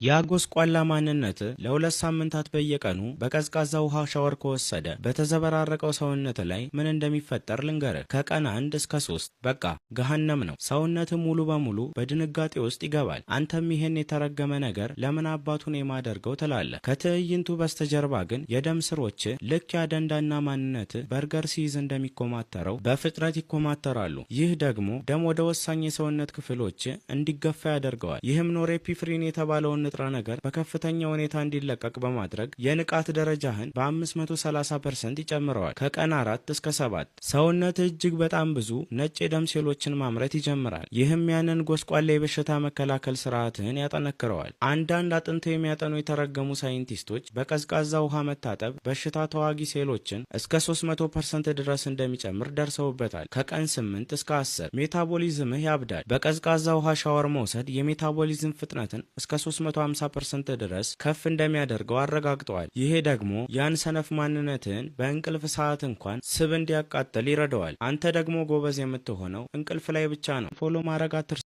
ያ ጎስቋላ ማንነት ለ2 ሳምንታት በየቀኑ በቀዝቃዛ ውሃ ሻወር ከወሰደ በተዘበራረቀው ሰውነት ላይ ምን እንደሚፈጠር ልንገርህ። ከቀን 1 እስከ 3 በቃ ገሃነም ነው። ሰውነት ሙሉ በሙሉ በድንጋጤ ውስጥ ይገባል። አንተም ይህን የተረገመ ነገር ለምን አባቱን የማደርገው ትላለህ። ከትዕይንቱ በስተጀርባ ግን የደም ስሮች ልክ ያደንዳና ማንነት በርገር ሲይዝ እንደሚኮማተረው በፍጥነት ይኮማተራሉ። ይህ ደግሞ ደም ወደ ወሳኝ የሰውነት ክፍሎች እንዲገፋ ያደርገዋል። ይህም ኖሬፒፍሪን የተባለውን ንጥረ ነገር በከፍተኛ ሁኔታ እንዲለቀቅ በማድረግ የንቃት ደረጃህን በ530% ይጨምረዋል። ከቀን 4 እስከ 7 ሰውነት እጅግ በጣም ብዙ ነጭ የደም ሴሎችን ማምረት ይጀምራል። ይህም ያንን ጎስቋላ የበሽታ መከላከል ስርዓትህን ያጠነክረዋል። አንዳንድ አጥንት የሚያጠኑ የተረገሙ ሳይንቲስቶች በቀዝቃዛ ውሃ መታጠብ በሽታ ተዋጊ ሴሎችን እስከ 300% ድረስ እንደሚጨምር ደርሰውበታል። ከቀን 8 እስከ 10 ሜታቦሊዝምህ ያብዳል። በቀዝቃዛ ውሃ ሻወር መውሰድ የሜታቦሊዝም ፍጥነትን እስከ 350% ድረስ ከፍ እንደሚያደርገው አረጋግጠዋል። ይሄ ደግሞ ያን ሰነፍ ማንነትን በእንቅልፍ ሰዓት እንኳን ስብ እንዲያቃጥል ይረዳዋል። አንተ ደግሞ ጎበዝ የምትሆነው እንቅልፍ ላይ ብቻ ነው። ፎሎ ማድረግ አትርሳ።